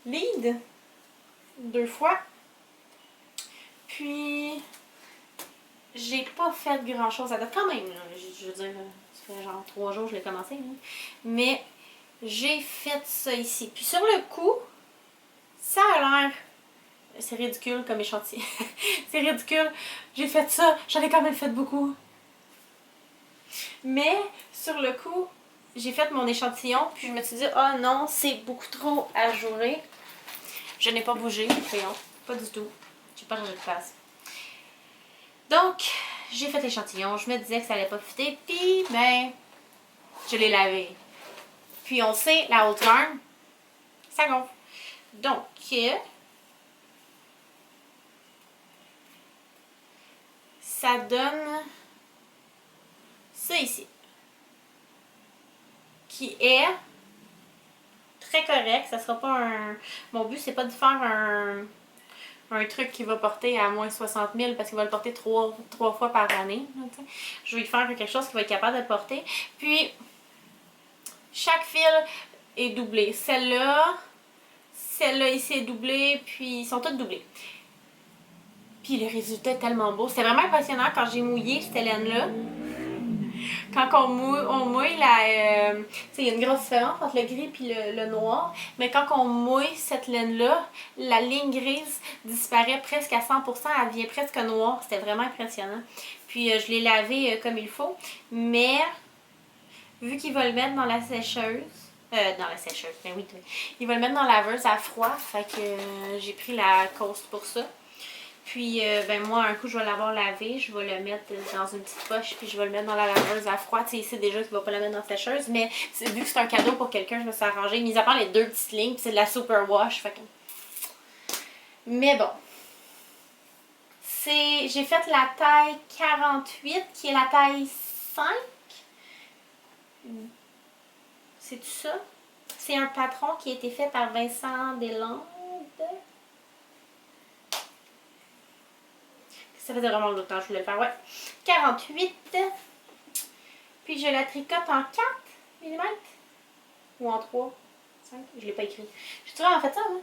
Lead, 2 fois. Puis, j'ai pas fait grand chose à date quand même. Là. Je veux dire, ça fait genre 3 jours que je l'ai commencé. Hein. Mais j'ai fait ça ici. Puis sur le coup, ça a l'air... C'est ridicule comme échantillon. C'est ridicule. J'ai fait ça. J'en ai quand même fait beaucoup. Mais sur le coup, j'ai fait mon échantillon. Puis je me suis dit, oh non, c'est beaucoup trop ajouré. Je n'ai pas bougé le crayon. Pas du tout. J'ai pas changé de place. Donc, j'ai fait l'échantillon. Je me disais que ça allait pas fitter. Puis, ben, je l'ai lavé. Puis on sait, la Old Garn, ça gonfle. Donc, ça donne ça ici. Qui est très correct. Ça sera pas un... Mon but, c'est pas de faire un truc qui va porter à moins 60 000 parce qu'il va le porter trois fois par année. Là, je vais faire quelque chose qui va être capable de porter. Puis, chaque fil est doublé. Celle-là ici est doublée, puis ils sont toutes doublées. Puis le résultat est tellement beau. C'était vraiment impressionnant quand j'ai mouillé cette laine-là. Quand on mouille la... il y a une grosse différence entre le gris et le noir. Mais quand on mouille cette laine-là, la ligne grise disparaît presque à 100%. Elle devient presque noire. C'était vraiment impressionnant. Puis je l'ai lavé comme il faut. Mais vu qu'il va le mettre dans la sécheuse... dans la sécheuse, ben oui. Il va le mettre dans la laveuse à froid. Fait que j'ai pris la Coast pour ça. Puis, ben moi, un coup, je vais l'avoir lavé, je vais le mettre dans une petite poche, puis je vais le mettre dans la laveuse à froid. Tu sais, il sait déjà qu'il va pas la mettre dans la sécheuse, mais vu que c'est un cadeau pour quelqu'un, je me suis arrangée. Mis à part les deux petites lignes, puis c'est de la super wash, fait que... Mais bon. J'ai fait la taille 48, qui est la taille 5. C'est tout ça? C'est un patron qui a été fait par Vincent Deslandes. Ça faisait vraiment longtemps que je voulais le faire, ouais. 48. Puis je la tricote en 4 mm. Ou en 3, 5. Je l'ai pas écrit. J'ai vraiment fait ça, moi.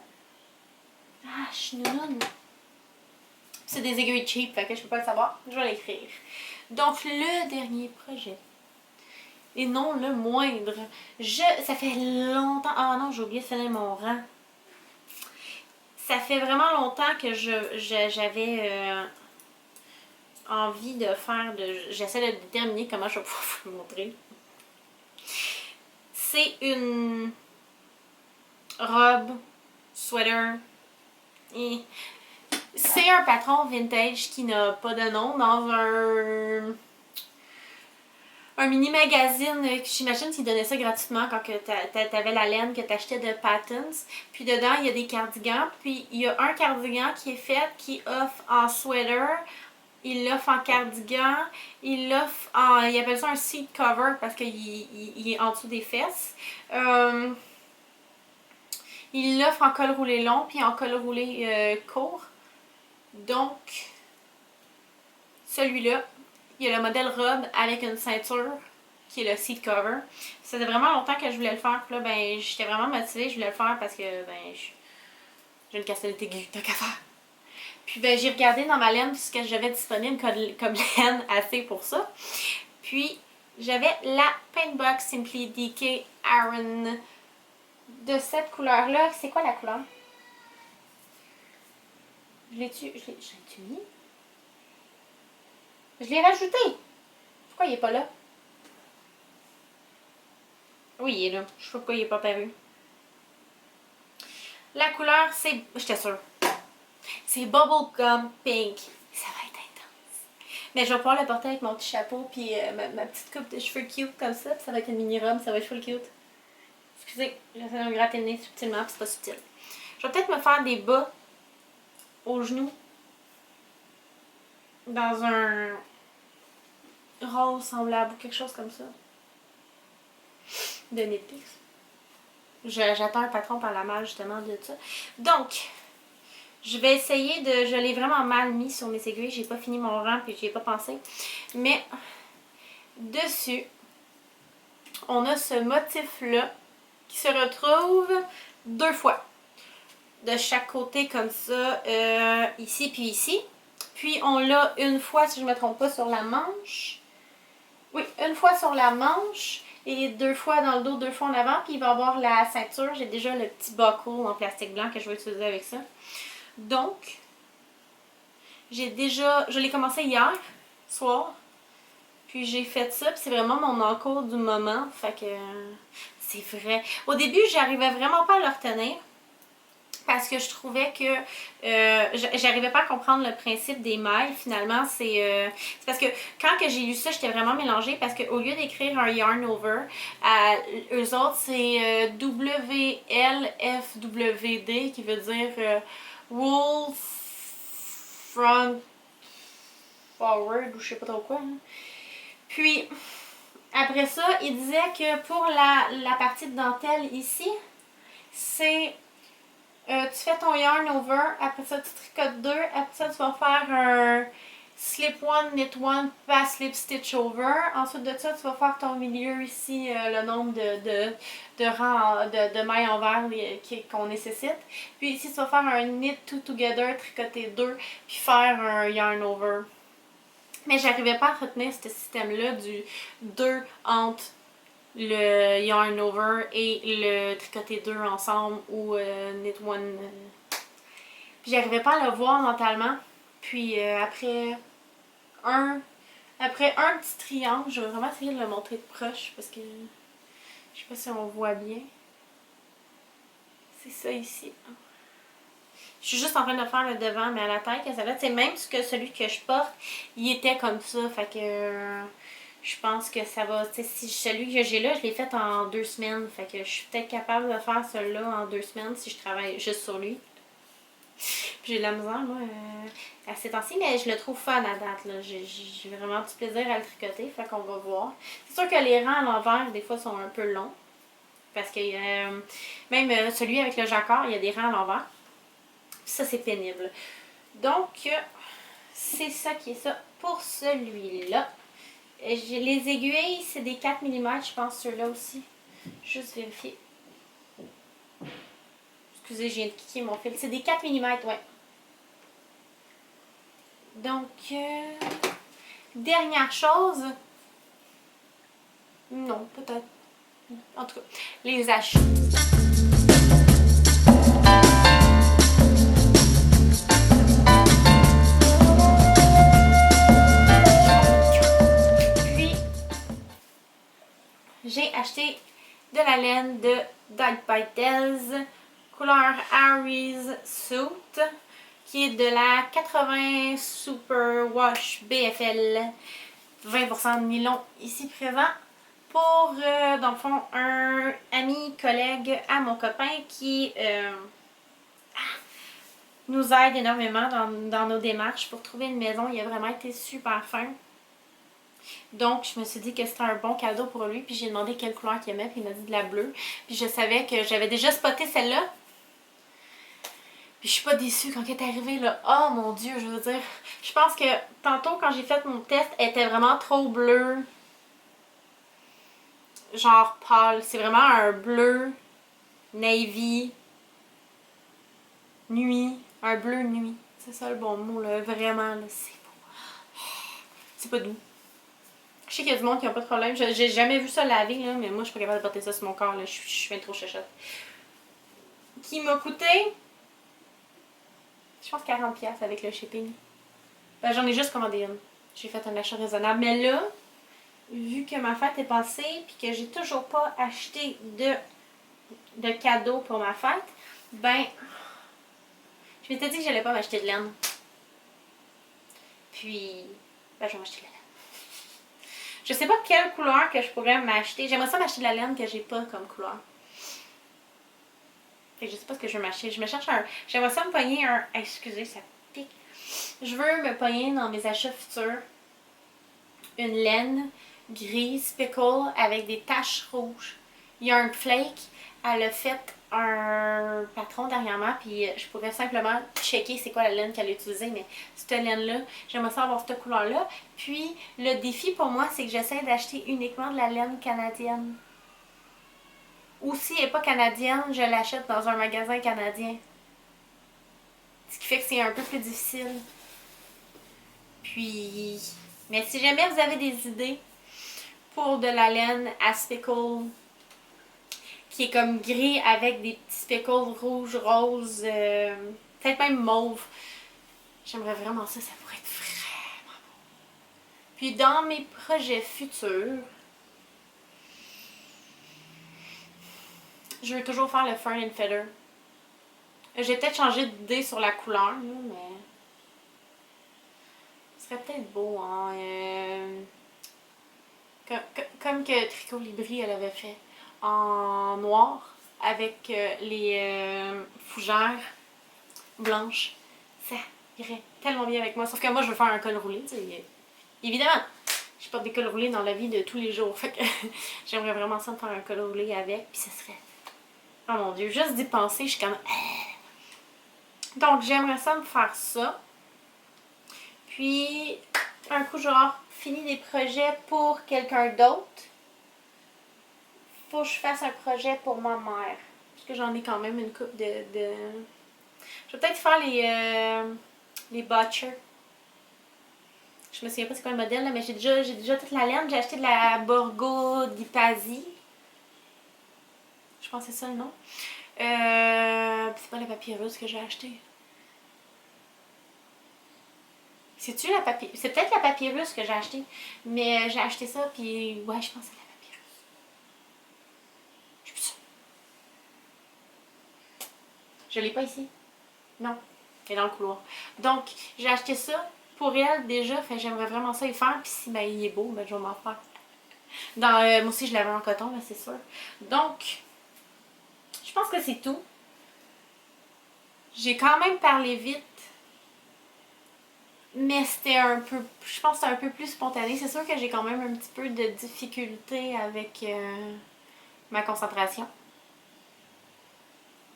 Ah, je suis nounoune. C'est des aiguilles cheap, fait que je peux pas le savoir. Je vais l'écrire. Donc, le dernier projet. Et non le moindre. Ça fait longtemps... Ah non, j'ai oublié de finir mon rang. Ça fait vraiment longtemps que j'avais... envie de faire j'essaie de déterminer comment je vais pouvoir vous le montrer. C'est une robe, sweater. Et c'est un patron vintage qui n'a pas de nom dans un mini magazine. J'imagine qu'ils donnaient ça gratuitement quand t'avais la laine que t'achetais de Patents. Puis dedans, il y a des cardigans. Puis il y a un cardigan qui est fait qui offre en sweater. Il l'offre en cardigan, il l'offre en... Il appelle ça un seat cover parce qu'il est en dessous des fesses. Il l'offre en col roulé long puis en col roulé court. Donc, celui-là, il y a le modèle robe avec une ceinture qui est le seat cover. Ça faisait vraiment longtemps que je voulais le faire. Puis là, ben, j'étais vraiment motivée, je voulais le faire parce que, ben, j'ai une cassette aiguë, tant qu'à faire. Puis ben, j'ai regardé dans ma laine ce que j'avais disponible comme laine assez pour ça. Puis j'avais la Paintbox Simply DK Iron de cette couleur-là. C'est quoi la couleur? Je l'ai-tu mis? Je l'ai rajouté! Pourquoi il est pas là? Oui, il est là. Je sais pas pourquoi il est pas paru. La couleur, c'est... J'étais sûre. C'est Bubblegum Pink. Ça va être intense. Mais je vais pouvoir le porter avec mon petit chapeau puis ma petite coupe de cheveux cute comme ça. Puis ça va être une mini-robe, ça va être full cute. Excusez, j'essaie de me gratter le nez subtilement puis c'est pas subtil. Je vais peut-être me faire des bas aux genoux dans un rose semblable ou quelque chose comme ça. De Netflix. J'attends un patron par la malle justement de ça. Donc, je vais essayer de... Je l'ai vraiment mal mis sur mes aiguilles. J'ai pas fini mon rang puis j'y ai pas pensé. Mais dessus, on a ce motif-là qui se retrouve 2 fois. De chaque côté comme ça, ici puis ici. Puis on l'a une fois, si je ne me trompe pas, sur la manche. Oui, une fois sur la manche et 2 fois dans le dos, 2 fois en avant. Puis il va y avoir la ceinture. J'ai déjà le petit buckle en plastique blanc que je vais utiliser avec ça. Donc, je l'ai commencé hier soir. Puis j'ai fait ça, puis c'est vraiment mon encours du moment. Fait que c'est vrai. Au début, j'arrivais vraiment pas à le retenir. Parce que je trouvais que j'arrivais pas à comprendre le principe des mailles. Finalement, c'est parce que quand que j'ai lu ça, j'étais vraiment mélangée. Parce qu'au lieu d'écrire un yarn over, eux autres, c'est WLFWD qui veut dire wool front forward ou je sais pas trop quoi. Hein. Puis, après ça, il disait que pour la partie de dentelle ici, c'est tu fais ton yarn over, après ça tu tricotes 2, après ça tu vas faire un slip one, knit one, pas slip stitch over. Ensuite de ça, tu vas faire ton milieu ici, le nombre de rangs, de mailles envers qu'on nécessite. Puis ici, tu vas faire un knit two together, tricoter 2, puis faire un yarn over. Mais j'arrivais pas à retenir ce système-là du 2 entre le yarn over et le tricoter 2 ensemble ou knit one. Puis j'arrivais pas à le voir mentalement. Puis après un petit triangle, je vais vraiment essayer de le montrer de proche parce que je sais pas si on voit bien. C'est ça ici. Je suis juste en train de faire le devant, mais à la taille que ça va, c'est même que celui que je porte, il était comme ça, fait que je pense que ça va, tu sais, si celui que j'ai là, je l'ai fait en 2 semaines, fait que je suis peut-être capable de faire celui-là en 2 semaines si je travaille juste sur lui. Puis j'ai de la misère, moi, à ces temps-ci, mais je le trouve fun à date, là. J'ai vraiment du plaisir à le tricoter, fait qu'on va voir. C'est sûr que les rangs à l'envers, des fois, sont un peu longs, parce que même celui avec le jacquard, il y a des rangs à l'envers. Ça, c'est pénible. Donc, c'est ça qui est ça pour celui-là. Les aiguilles, c'est des 4 mm, je pense, ceux-là aussi. Juste vérifier. Excusez, je viens de kicker mon fil. C'est des 4 mm, ouais. Donc, dernière chose. Non, peut-être. En tout cas, les achats. Puis, j'ai acheté de la laine de Dyed by Des, couleur Aries Suit, qui est de la 80 Super Wash BFL, 20% de nylon ici présent, pour, dans le fond, un ami, collègue à mon copain qui nous aide énormément dans nos démarches pour trouver une maison. Il a vraiment été super fin. Donc, je me suis dit que c'était un bon cadeau pour lui. Puis j'ai demandé quelle couleur qu'il aimait. Puis il m'a dit de la bleue. Puis je savais que j'avais déjà spoté celle-là. Puis je suis pas déçue quand elle est arrivée là. Oh mon dieu, je veux dire. Je pense que tantôt quand j'ai fait mon test, elle était vraiment trop bleue. Genre pâle. C'est vraiment un bleu navy nuit. Un bleu nuit. C'est ça le bon mot là. Vraiment là. C'est beau. C'est pas doux. Je sais qu'il y a du monde qui n'a pas de problème. J'ai jamais vu ça laver, là, mais moi, je suis pas capable de porter ça sur mon corps. Là. Je suis bien trop chachotte. Qui m'a coûté, je pense, 40$ avec le shipping. Ben, j'en ai juste commandé une. J'ai fait un achat raisonnable. Mais là, vu que ma fête est passée puis que j'ai toujours pas acheté de cadeau pour ma fête, ben, je m'étais dit que j'allais pas m'acheter de laine. Puis, ben, je vais m'acheter de la laine. Je sais pas quelle couleur que je pourrais m'acheter. J'aimerais ça m'acheter de la laine que j'ai pas comme couleur. Fait que je sais pas ce que je veux m'acheter. Je me cherche un. J'aimerais ça me pogner un. Excusez, ça pique. Je veux me pogner dans mes achats futurs une laine grise speckle avec des taches rouges. Il y a un flake. Elle a fait un patron dernièrement, puis je pourrais simplement checker c'est quoi la laine qu'elle a utilisée, mais cette laine-là, j'aimerais ça avoir cette couleur-là. Puis le défi pour moi, c'est que j'essaie d'acheter uniquement de la laine canadienne. Ou si elle n'est pas canadienne, je l'achète dans un magasin canadien. Ce qui fait que c'est un peu plus difficile. Puis, mais si jamais vous avez des idées pour de la laine à speckle qui est comme gris avec des petits speckles rouges, roses, peut-être même mauve, j'aimerais vraiment ça, ça pourrait être vraiment beau. Puis dans mes projets futurs, je veux toujours faire le Fern and Feather. J'ai peut-être changé d'idée sur la couleur, mais ce serait peut-être beau, hein. Comme que Tricot Libri, elle avait fait en noir avec les fougères blanches. Ça irait tellement bien avec moi. Sauf que moi, je veux faire un col roulé, tu sais. Évidemment, je porte des cols roulés dans la vie de tous les jours. Fait que j'aimerais vraiment ça me faire un col roulé avec, puis ça serait Oh mon Dieu, juste d'y penser, je suis comme... Donc, j'aimerais ça me faire ça. Puis, un coup, genre, fini des projets pour quelqu'un d'autre, faut que je fasse un projet pour ma mère. Parce que j'en ai quand même une coupe de... Je vais peut-être faire les Butcher. Je me souviens pas c'est quoi le modèle, là, mais j'ai déjà toute la laine. J'ai acheté de la Borgo di Pazzi. Je pense que c'est ça le nom. C'est pas la papyrus que j'ai acheté. C'est-tu la papyrus? C'est peut-être la papyrus que j'ai acheté. Mais j'ai acheté ça, puis ouais, je pense que c'est la papyrus. Je suis plus sûre. Je l'ai pas ici. Non. Elle est dans le couloir. Donc, j'ai acheté ça pour elle déjà. Fait j'aimerais vraiment ça y faire. Puis si ben, il est beau, ben, je vais m'en faire. Moi aussi, je l'avais en coton, là, c'est sûr. Donc, je pense que c'est tout. J'ai quand même parlé vite. Mais c'était un peu... Je pense que c'était un peu plus spontané. C'est sûr que j'ai quand même un petit peu de difficulté avec ma concentration.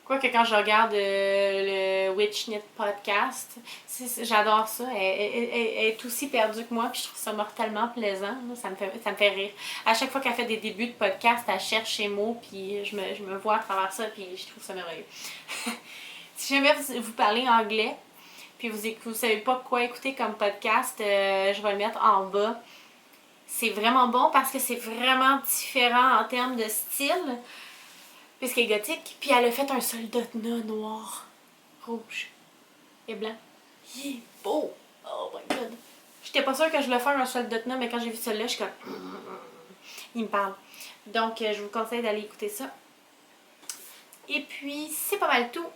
Quoique quand je regarde le Witchnit podcast, j'adore ça. Elle est aussi perdue que moi, puis je trouve ça mortellement plaisant. Ça me fait rire. À chaque fois qu'elle fait des débuts de podcast, elle cherche ses mots, puis je me vois à travers ça, puis je trouve ça merveilleux. Si jamais vous parlez anglais, puis vous savez pas quoi écouter comme podcast, je vais le mettre en bas. C'est vraiment bon parce que c'est vraiment différent en termes de style. Puisqu'elle est gothique, puis elle a fait un soldat-na noir, rouge et blanc. Il est beau! Oh my god! J'étais pas sûre que je voulais faire un soldat-na, mais quand j'ai vu celui-là, je suis comme... Il me parle. Donc, je vous conseille d'aller écouter ça. Et puis, c'est pas mal tout.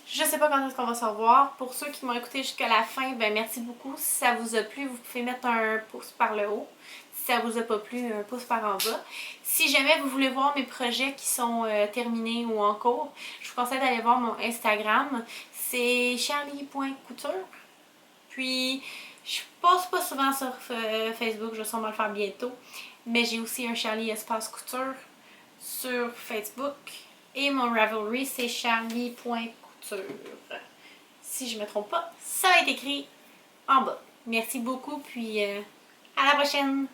Je sais pas quand est-ce qu'on va se revoir. Pour ceux qui m'ont écouté jusqu'à la fin, ben merci beaucoup. Si ça vous a plu, vous pouvez mettre un pouce par le haut. Si ça vous a pas plu, un pouce par en bas. Si jamais vous voulez voir mes projets qui sont terminés ou en cours, je vous conseille d'aller voir mon Instagram. C'est charlie.couture. Puis, je poste pas souvent sur Facebook, je vais sûrement le faire bientôt. Mais j'ai aussi un Charlie Espace Couture sur Facebook. Et mon Ravelry, c'est charlie.couture. Si je me trompe pas, ça va être écrit en bas. Merci beaucoup, puis à la prochaine!